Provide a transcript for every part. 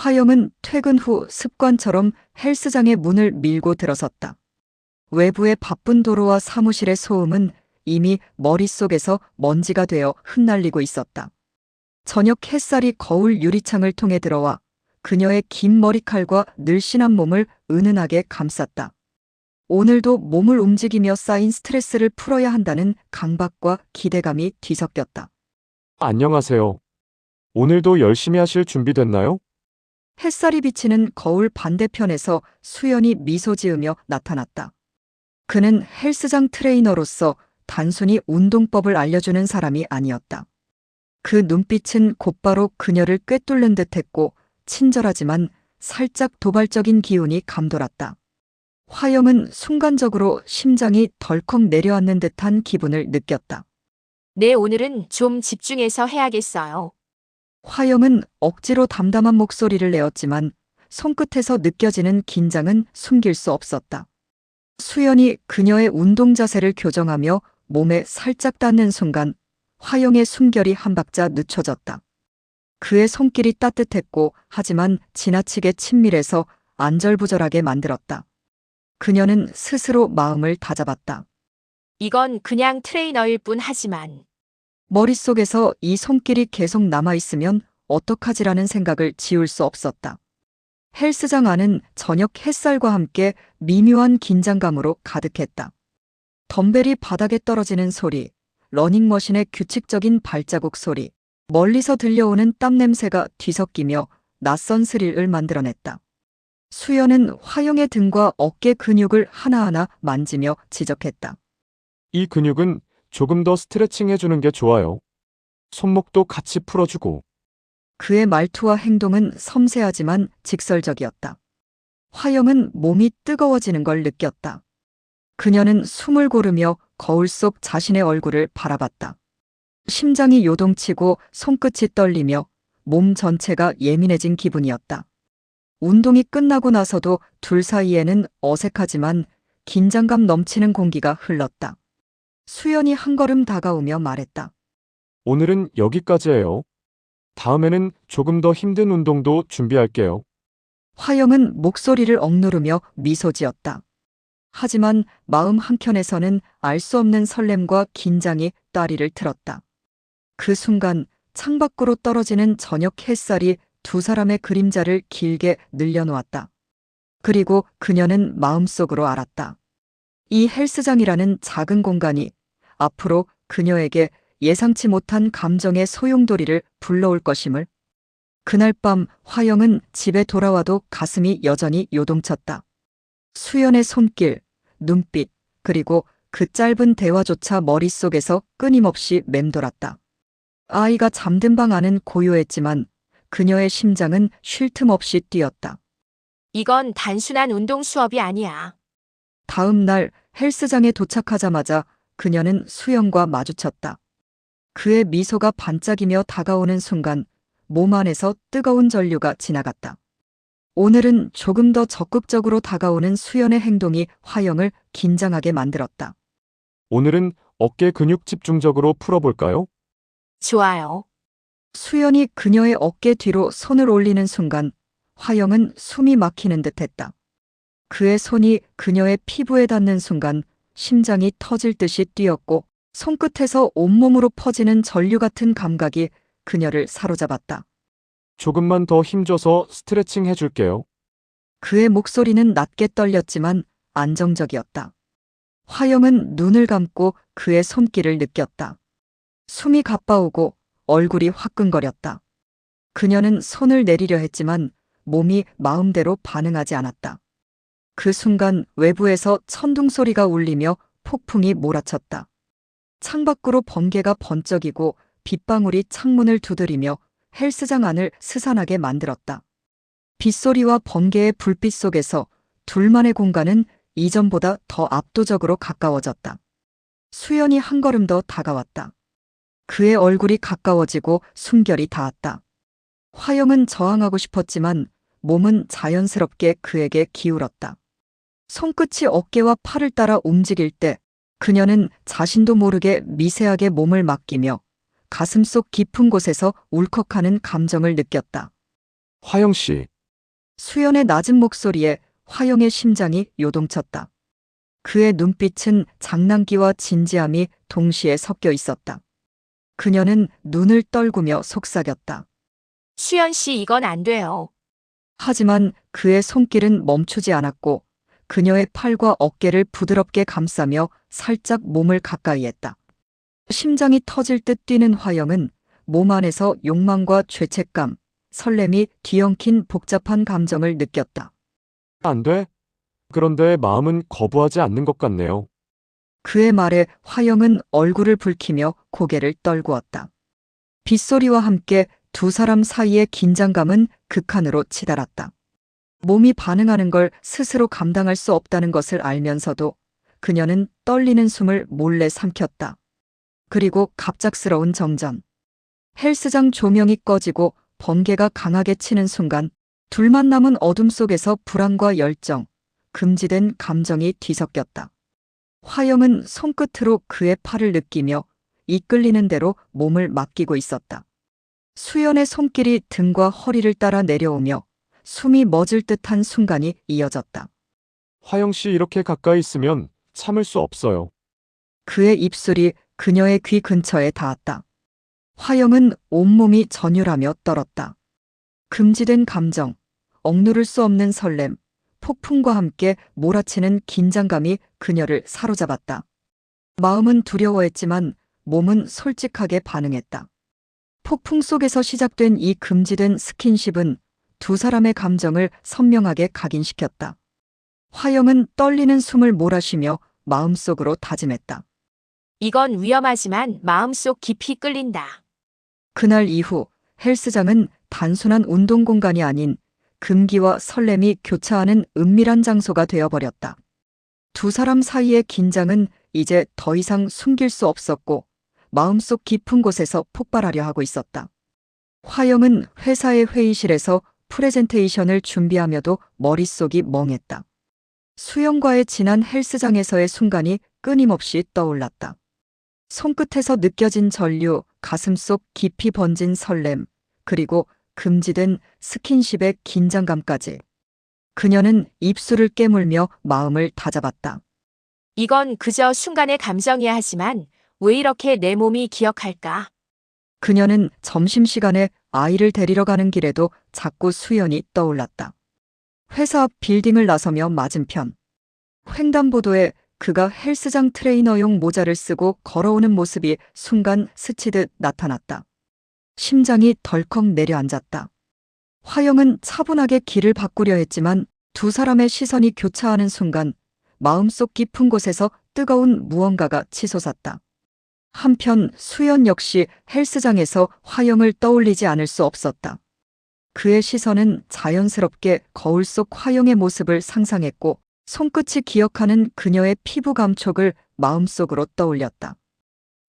화영은 퇴근 후 습관처럼 헬스장의 문을 밀고 들어섰다. 외부의 바쁜 도로와 사무실의 소음은 이미 머릿속에서 먼지가 되어 흩날리고 있었다. 저녁 햇살이 거울 유리창을 통해 들어와 그녀의 긴 머리칼과 늘씬한 몸을 은은하게 감쌌다. 오늘도 몸을 움직이며 쌓인 스트레스를 풀어야 한다는 강박과 기대감이 뒤섞였다. 안녕하세요. 오늘도 열심히 하실 준비 됐나요? 햇살이 비치는 거울 반대편에서 수연이 미소 지으며 나타났다. 그는 헬스장 트레이너로서 단순히 운동법을 알려주는 사람이 아니었다. 그 눈빛은 곧바로 그녀를 꿰뚫는 듯했고 친절하지만 살짝 도발적인 기운이 감돌았다. 화영은 순간적으로 심장이 덜컥 내려앉는 듯한 기분을 느꼈다. 네, 오늘은 좀 집중해서 해야겠어요. 화영은 억지로 담담한 목소리를 내었지만 손끝에서 느껴지는 긴장은 숨길 수 없었다. 수연이 그녀의 운동 자세를 교정하며 몸에 살짝 닿는 순간 화영의 숨결이 한 박자 늦춰졌다. 그의 손길이 따뜻했고 하지만 지나치게 친밀해서 안절부절하게 만들었다. 그녀는 스스로 마음을 다잡았다. 이건 그냥 트레이너일 뿐 하지만 머릿속에서 이 손길이 계속 남아있으면 어떡하지라는 생각을 지울 수 없었다. 헬스장 안은 저녁 햇살과 함께 미묘한 긴장감으로 가득했다. 덤벨이 바닥에 떨어지는 소리, 러닝머신의 규칙적인 발자국 소리, 멀리서 들려오는 땀 냄새가 뒤섞이며 낯선 스릴을 만들어냈다. 수연은 화영의 등과 어깨 근육을 하나하나 만지며 지적했다. 이 근육은 조금 더 스트레칭 해주는 게 좋아요. 손목도 같이 풀어주고. 그의 말투와 행동은 섬세하지만 직설적이었다. 화영은 몸이 뜨거워지는 걸 느꼈다. 그녀는 숨을 고르며 거울 속 자신의 얼굴을 바라봤다. 심장이 요동치고 손끝이 떨리며 몸 전체가 예민해진 기분이었다. 운동이 끝나고 나서도 둘 사이에는 어색하지만 긴장감 넘치는 공기가 흘렀다. 수연이 한 걸음 다가오며 말했다. 오늘은 여기까지예요. 다음에는 조금 더 힘든 운동도 준비할게요. 화영은 목소리를 억누르며 미소 지었다. 하지만 마음 한켠에서는 알 수 없는 설렘과 긴장이 따리를 틀었다. 그 순간 창밖으로 떨어지는 저녁 햇살이 두 사람의 그림자를 길게 늘려놓았다. 그리고 그녀는 마음속으로 알았다. 이 헬스장이라는 작은 공간이 앞으로 그녀에게 예상치 못한 감정의 소용돌이를 불러올 것임을. 그날 밤 화영은 집에 돌아와도 가슴이 여전히 요동쳤다. 수연의 손길, 눈빛, 그리고 그 짧은 대화조차 머릿속에서 끊임없이 맴돌았다. 아이가 잠든 방 안은 고요했지만 그녀의 심장은 쉴 틈 없이 뛰었다. 이건 단순한 운동 수업이 아니야. 다음 날 헬스장에 도착하자마자 그녀는 수연과 마주쳤다. 그의 미소가 반짝이며 다가오는 순간 몸 안에서 뜨거운 전류가 지나갔다. 오늘은 조금 더 적극적으로 다가오는 수연의 행동이 화영을 긴장하게 만들었다. 오늘은 어깨 근육 집중적으로 풀어볼까요? 좋아요. 수연이 그녀의 어깨 뒤로 손을 올리는 순간 화영은 숨이 막히는 듯했다. 그의 손이 그녀의 피부에 닿는 순간 심장이 터질 듯이 뛰었고 손끝에서 온몸으로 퍼지는 전류 같은 감각이 그녀를 사로잡았다. 조금만 더 힘줘서 스트레칭 해줄게요. 그의 목소리는 낮게 떨렸지만 안정적이었다. 화영은 눈을 감고 그의 손길을 느꼈다. 숨이 가빠오고 얼굴이 화끈거렸다. 그녀는 손을 내리려 했지만 몸이 마음대로 반응하지 않았다. 그 순간 외부에서 천둥 소리가 울리며 폭풍이 몰아쳤다. 창밖으로 번개가 번쩍이고 빗방울이 창문을 두드리며 헬스장 안을 스산하게 만들었다. 빗소리와 번개의 불빛 속에서 둘만의 공간은 이전보다 더 압도적으로 가까워졌다. 수연이 한 걸음 더 다가왔다. 그의 얼굴이 가까워지고 숨결이 닿았다. 화영은 저항하고 싶었지만 몸은 자연스럽게 그에게 기울었다. 손끝이 어깨와 팔을 따라 움직일 때 그녀는 자신도 모르게 미세하게 몸을 맡기며 가슴속 깊은 곳에서 울컥하는 감정을 느꼈다. 화영 씨, 수연의 낮은 목소리에 화영의 심장이 요동쳤다. 그의 눈빛은 장난기와 진지함이 동시에 섞여 있었다. 그녀는 눈을 떨구며 속삭였다. 수연 씨, 이건 안 돼요. 하지만 그의 손길은 멈추지 않았고 그녀의 팔과 어깨를 부드럽게 감싸며 살짝 몸을 가까이 했다. 심장이 터질 듯 뛰는 화영은 몸 안에서 욕망과 죄책감, 설렘이 뒤엉킨 복잡한 감정을 느꼈다. 안 돼? 그런데 마음은 거부하지 않는 것 같네요. 그의 말에 화영은 얼굴을 붉히며 고개를 떨구었다. 빗소리와 함께 두 사람 사이의 긴장감은 극한으로 치달았다. 몸이 반응하는 걸 스스로 감당할 수 없다는 것을 알면서도 그녀는 떨리는 숨을 몰래 삼켰다. 그리고 갑작스러운 정전. 헬스장 조명이 꺼지고 번개가 강하게 치는 순간 둘만 남은 어둠 속에서 불안과 열정, 금지된 감정이 뒤섞였다. 화영은 손끝으로 그의 팔을 느끼며 이끌리는 대로 몸을 맡기고 있었다. 수연의 손길이 등과 허리를 따라 내려오며 숨이 멎을 듯한 순간이 이어졌다. 화영 씨 이렇게 가까이 있으면 참을 수 없어요. 그의 입술이 그녀의 귀 근처에 닿았다. 화영은 온몸이 전율하며 떨었다. 금지된 감정, 억누를 수 없는 설렘, 폭풍과 함께 몰아치는 긴장감이 그녀를 사로잡았다. 마음은 두려워했지만 몸은 솔직하게 반응했다. 폭풍 속에서 시작된 이 금지된 스킨십은 두 사람의 감정을 선명하게 각인시켰다. 화영은 떨리는 숨을 몰아쉬며 마음속으로 다짐했다. 이건 위험하지만 마음속 깊이 끌린다. 그날 이후 헬스장은 단순한 운동 공간이 아닌 금기와 설렘이 교차하는 은밀한 장소가 되어버렸다. 두 사람 사이의 긴장은 이제 더 이상 숨길 수 없었고 마음속 깊은 곳에서 폭발하려 하고 있었다. 화영은 회사의 회의실에서 프레젠테이션을 준비하며도 머릿속이 멍했다. 수영과의 지난 헬스장에서의 순간이 끊임없이 떠올랐다. 손끝에서 느껴진 전류, 가슴속 깊이 번진 설렘, 그리고 금지된 스킨십의 긴장감까지. 그녀는 입술을 깨물며 마음을 다잡았다. 이건 그저 순간의 감정이야 하지만 왜 이렇게 내 몸이 기억할까? 그녀는 점심시간에 아이를 데리러 가는 길에도 자꾸 수연이 떠올랐다. 회사 앞 빌딩을 나서며 맞은편. 횡단보도에 그가 헬스장 트레이너용 모자를 쓰고 걸어오는 모습이 순간 스치듯 나타났다. 심장이 덜컥 내려앉았다. 화영은 차분하게 길을 바꾸려 했지만 두 사람의 시선이 교차하는 순간 마음속 깊은 곳에서 뜨거운 무언가가 치솟았다. 한편 수연 역시 헬스장에서 화영을 떠올리지 않을 수 없었다. 그의 시선은 자연스럽게 거울 속 화영의 모습을 상상했고 손끝이 기억하는 그녀의 피부 감촉을 마음속으로 떠올렸다.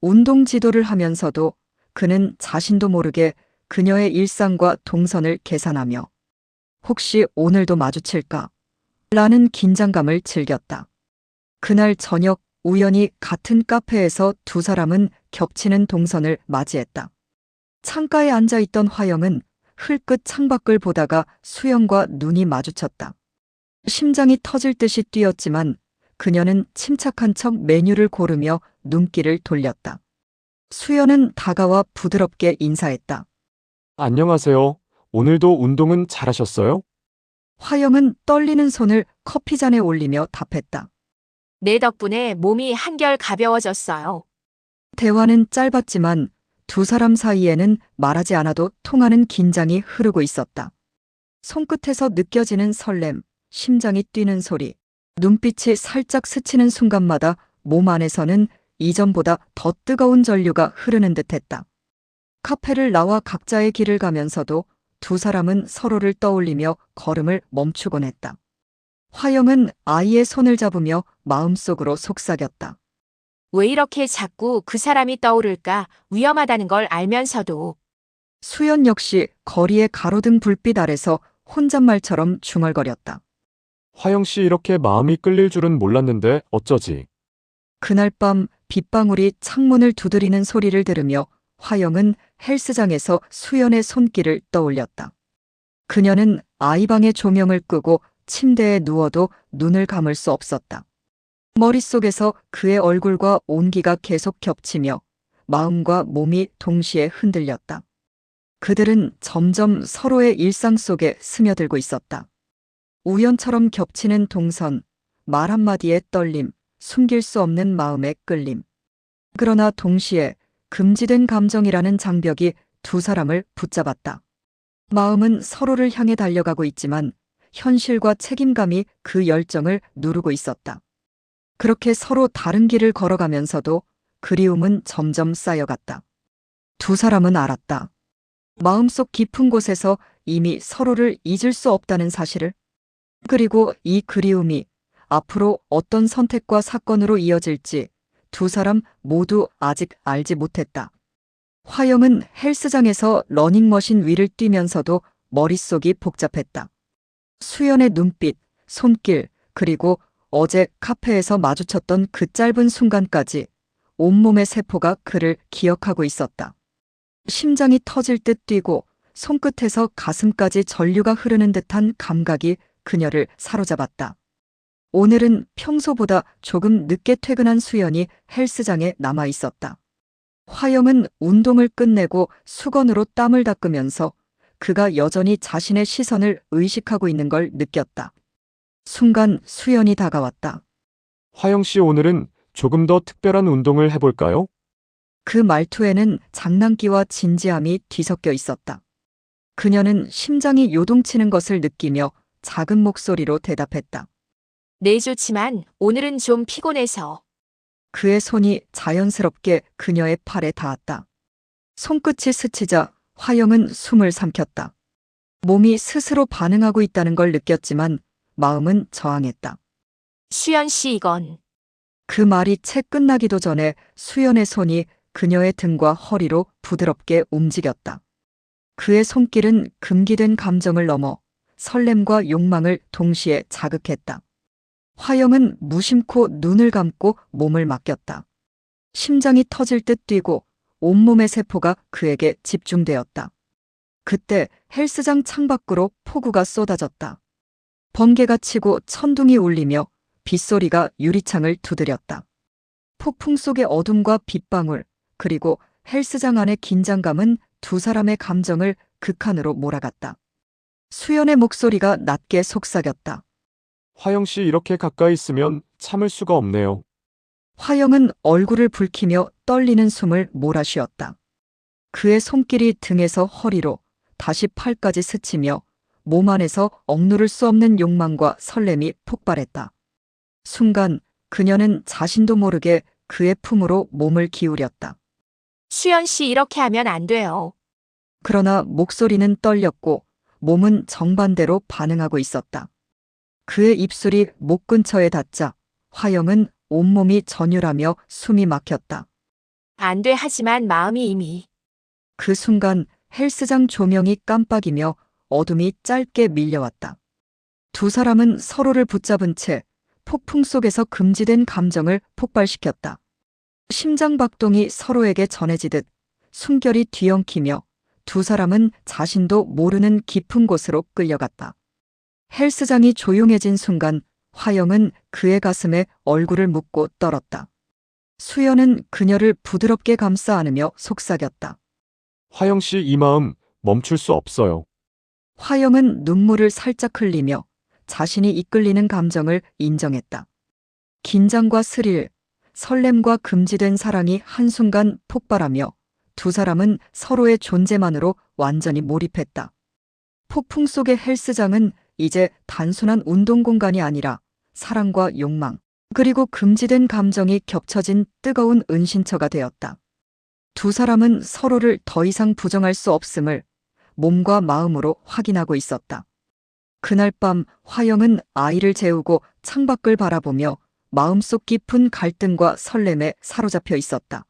운동 지도를 하면서도 그는 자신도 모르게 그녀의 일상과 동선을 계산하며 혹시 오늘도 마주칠까? 라는 긴장감을 즐겼다. 그날 저녁 우연히 같은 카페에서 두 사람은 겹치는 동선을 맞이했다. 창가에 앉아있던 화영은 흘끗 창밖을 보다가 수연과 눈이 마주쳤다. 심장이 터질 듯이 뛰었지만 그녀는 침착한 척 메뉴를 고르며 눈길을 돌렸다. 수연은 다가와 부드럽게 인사했다. 안녕하세요. 오늘도 운동은 잘하셨어요? 화영은 떨리는 손을 커피잔에 올리며 답했다. 내 덕분에 몸이 한결 가벼워졌어요. 대화는 짧았지만 두 사람 사이에는 말하지 않아도 통하는 긴장이 흐르고 있었다. 손끝에서 느껴지는 설렘, 심장이 뛰는 소리, 눈빛이 살짝 스치는 순간마다 몸 안에서는 이전보다 더 뜨거운 전류가 흐르는 듯했다. 카페를 나와 각자의 길을 가면서도 두 사람은 서로를 떠올리며 걸음을 멈추곤 했다. 화영은 아이의 손을 잡으며 마음속으로 속삭였다. 왜 이렇게 자꾸 그 사람이 떠오를까? 위험하다는 걸 알면서도. 수연 역시 거리의 가로등 불빛 아래서 혼잣말처럼 중얼거렸다. 화영 씨 이렇게 마음이 끌릴 줄은 몰랐는데 어쩌지? 그날 밤 빗방울이 창문을 두드리는 소리를 들으며 화영은 헬스장에서 수연의 손길을 떠올렸다. 그녀는 아이방의 조명을 끄고 침대에 누워도 눈을 감을 수 없었다. 머릿속에서 그의 얼굴과 온기가 계속 겹치며 마음과 몸이 동시에 흔들렸다. 그들은 점점 서로의 일상 속에 스며들고 있었다. 우연처럼 겹치는 동선, 말 한마디의 떨림, 숨길 수 없는 마음의 끌림. 그러나 동시에 금지된 감정이라는 장벽이 두 사람을 붙잡았다. 마음은 서로를 향해 달려가고 있지만 현실과 책임감이 그 열정을 누르고 있었다. 그렇게 서로 다른 길을 걸어가면서도 그리움은 점점 쌓여갔다. 두 사람은 알았다. 마음속 깊은 곳에서 이미 서로를 잊을 수 없다는 사실을. 그리고 이 그리움이 앞으로 어떤 선택과 사건으로 이어질지 두 사람 모두 아직 알지 못했다. 화영은 헬스장에서 러닝머신 위를 뛰면서도 머릿속이 복잡했다. 수연의 눈빛, 손길, 그리고 어제 카페에서 마주쳤던 그 짧은 순간까지 온몸의 세포가 그를 기억하고 있었다. 심장이 터질 듯 뛰고 손끝에서 가슴까지 전류가 흐르는 듯한 감각이 그녀를 사로잡았다. 오늘은 평소보다 조금 늦게 퇴근한 수연이 헬스장에 남아 있었다. 화영은 운동을 끝내고 수건으로 땀을 닦으면서 그가 여전히 자신의 시선을 의식하고 있는 걸 느꼈다. 순간 수연이 다가왔다. 화영 씨 오늘은 조금 더 특별한 운동을 해볼까요? 그 말투에는 장난기와 진지함이 뒤섞여 있었다. 그녀는 심장이 요동치는 것을 느끼며 작은 목소리로 대답했다. 네, 좋지만 오늘은 좀 피곤해서. 그의 손이 자연스럽게 그녀의 팔에 닿았다. 손끝이 스치자 화영은 숨을 삼켰다. 몸이 스스로 반응하고 있다는 걸 느꼈지만 마음은 저항했다. 수연 씨, 이건. 그 말이 채 끝나기도 전에 수연의 손이 그녀의 등과 허리로 부드럽게 움직였다. 그의 손길은 금기된 감정을 넘어 설렘과 욕망을 동시에 자극했다. 화영은 무심코 눈을 감고 몸을 맡겼다. 심장이 터질 듯 뛰고 온몸의 세포가 그에게 집중되었다. 그때 헬스장 창밖으로 폭우가 쏟아졌다. 번개가 치고 천둥이 울리며 빗소리가 유리창을 두드렸다. 폭풍 속의 어둠과 빗방울, 그리고 헬스장 안의 긴장감은 두 사람의 감정을 극한으로 몰아갔다. 수연의 목소리가 낮게 속삭였다. 화영 씨 이렇게 가까이 있으면 참을 수가 없네요. 화영은 얼굴을 붉히며 떨리는 숨을 몰아쉬었다. 그의 손길이 등에서 허리로 다시 팔까지 스치며 몸 안에서 억누를 수 없는 욕망과 설렘이 폭발했다. 순간 그녀는 자신도 모르게 그의 품으로 몸을 기울였다. 수연 씨, 이렇게 하면 안 돼요. 그러나 목소리는 떨렸고 몸은 정반대로 반응하고 있었다. 그의 입술이 목 근처에 닿자 화영은 온몸이 전율하며 숨이 막혔다. 안 돼, 하지만 마음이 이미. 그 순간 헬스장 조명이 깜빡이며 어둠이 짧게 밀려왔다. 두 사람은 서로를 붙잡은 채 폭풍 속에서 금지된 감정을 폭발시켰다. 심장 박동이 서로에게 전해지듯 숨결이 뒤엉키며 두 사람은 자신도 모르는 깊은 곳으로 끌려갔다. 헬스장이 조용해진 순간 화영은 그의 가슴에 얼굴을 묻고 떨었다. 수연은 그녀를 부드럽게 감싸 안으며 속삭였다. 화영 씨 이 마음 멈출 수 없어요. 화영은 눈물을 살짝 흘리며 자신이 이끌리는 감정을 인정했다. 긴장과 스릴, 설렘과 금지된 사랑이 한순간 폭발하며 두 사람은 서로의 존재만으로 완전히 몰입했다. 폭풍 속의 헬스장은 이제 단순한 운동 공간이 아니라 사랑과 욕망, 그리고 금지된 감정이 겹쳐진 뜨거운 은신처가 되었다. 두 사람은 서로를 더 이상 부정할 수 없음을 몸과 마음으로 확인하고 있었다. 그날 밤 화영은 아이를 재우고 창밖을 바라보며 마음속 깊은 갈등과 설렘에 사로잡혀 있었다.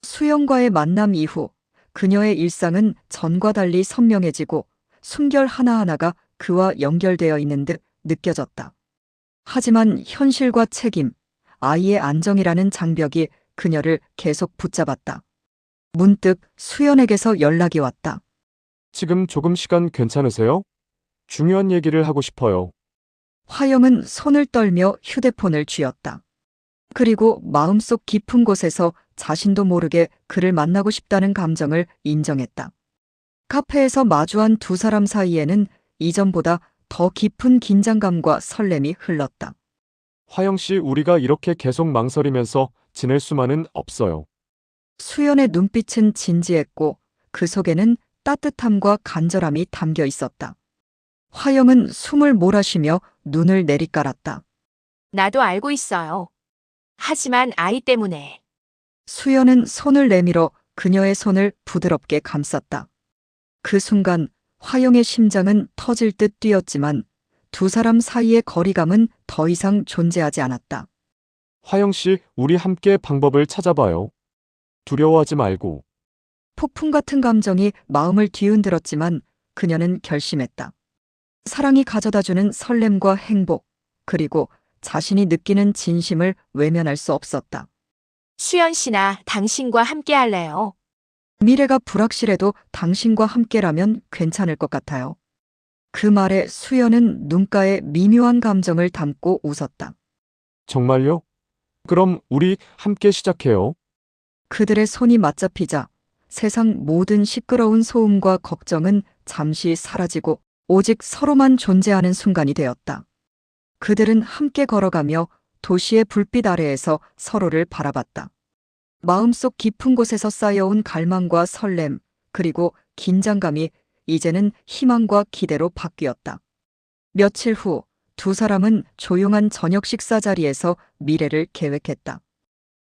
수영과의 만남 이후 그녀의 일상은 전과 달리 선명해지고 숨결 하나하나가 그와 연결되어 있는 듯 느껴졌다. 하지만 현실과 책임, 아이의 안정이라는 장벽이 그녀를 계속 붙잡았다. 문득 수연에게서 연락이 왔다. 지금 조금 시간 괜찮으세요? 중요한 얘기를 하고 싶어요. 화영은 손을 떨며 휴대폰을 쥐었다. 그리고 마음속 깊은 곳에서 자신도 모르게 그를 만나고 싶다는 감정을 인정했다. 카페에서 마주한 두 사람 사이에는 이전보다 더 깊은 긴장감과 설렘이 흘렀다. 화영 씨, 우리가 이렇게 계속 망설이면서 지낼 수만은 없어요. 수연의 눈빛은 진지했고 그 속에는 따뜻함과 간절함이 담겨 있었다. 화영은 숨을 몰아쉬며 눈을 내리깔았다. 나도 알고 있어요. 하지만 아이 때문에. 수연은 손을 내밀어 그녀의 손을 부드럽게 감쌌다. 그 순간 화영의 심장은 터질 듯 뛰었지만 두 사람 사이의 거리감은 더 이상 존재하지 않았다. 화영 씨, 우리 함께 방법을 찾아봐요. 두려워하지 말고. 폭풍 같은 감정이 마음을 뒤흔들었지만 그녀는 결심했다. 사랑이 가져다주는 설렘과 행복, 그리고 자신이 느끼는 진심을 외면할 수 없었다. 수연 씨나 당신과 함께 할래요. 미래가 불확실해도 당신과 함께라면 괜찮을 것 같아요. 그 말에 수연은 눈가에 미묘한 감정을 담고 웃었다. 정말요? 그럼 우리 함께 시작해요. 그들의 손이 맞잡히자 세상 모든 시끄러운 소음과 걱정은 잠시 사라지고 오직 서로만 존재하는 순간이 되었다. 그들은 함께 걸어가며 도시의 불빛 아래에서 서로를 바라봤다. 마음속 깊은 곳에서 쌓여온 갈망과 설렘, 그리고 긴장감이 이제는 희망과 기대로 바뀌었다. 며칠 후 두 사람은 조용한 저녁 식사 자리에서 미래를 계획했다.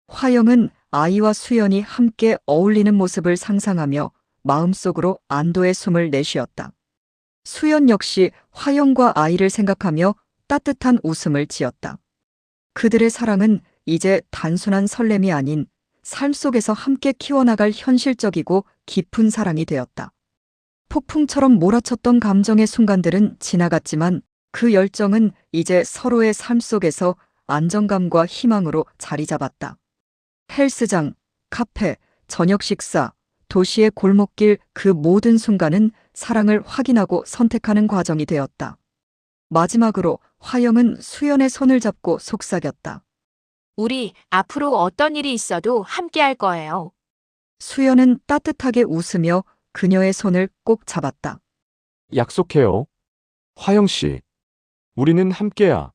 화영은 아이와 수연이 함께 어울리는 모습을 상상하며 마음속으로 안도의 숨을 내쉬었다. 수연 역시 화영과 아이를 생각하며 따뜻한 웃음을 지었다. 그들의 사랑은 이제 단순한 설렘이 아닌 삶 속에서 함께 키워나갈 현실적이고 깊은 사랑이 되었다. 폭풍처럼 몰아쳤던 감정의 순간들은 지나갔지만 그 열정은 이제 서로의 삶 속에서 안정감과 희망으로 자리 잡았다. 헬스장, 카페, 저녁 식사, 도시의 골목길, 그 모든 순간은 사랑을 확인하고 선택하는 과정이 되었다. 마지막으로 화영은 수연의 손을 잡고 속삭였다. 우리 앞으로 어떤 일이 있어도 함께 할 거예요. 수연은 따뜻하게 웃으며 그녀의 손을 꼭 잡았다. 약속해요. 화영 씨, 우리는 함께야.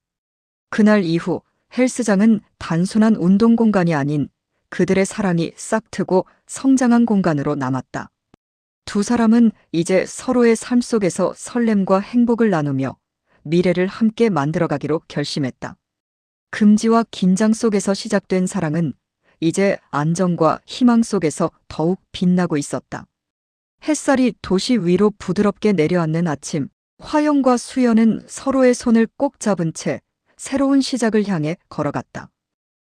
그날 이후 헬스장은 단순한 운동 공간이 아닌 그들의 사랑이 싹트고 성장한 공간으로 남았다. 두 사람은 이제 서로의 삶 속에서 설렘과 행복을 나누며 미래를 함께 만들어가기로 결심했다. 금지와 긴장 속에서 시작된 사랑은 이제 안정과 희망 속에서 더욱 빛나고 있었다. 햇살이 도시 위로 부드럽게 내려앉는 아침, 화영과 수연은 서로의 손을 꼭 잡은 채 새로운 시작을 향해 걸어갔다.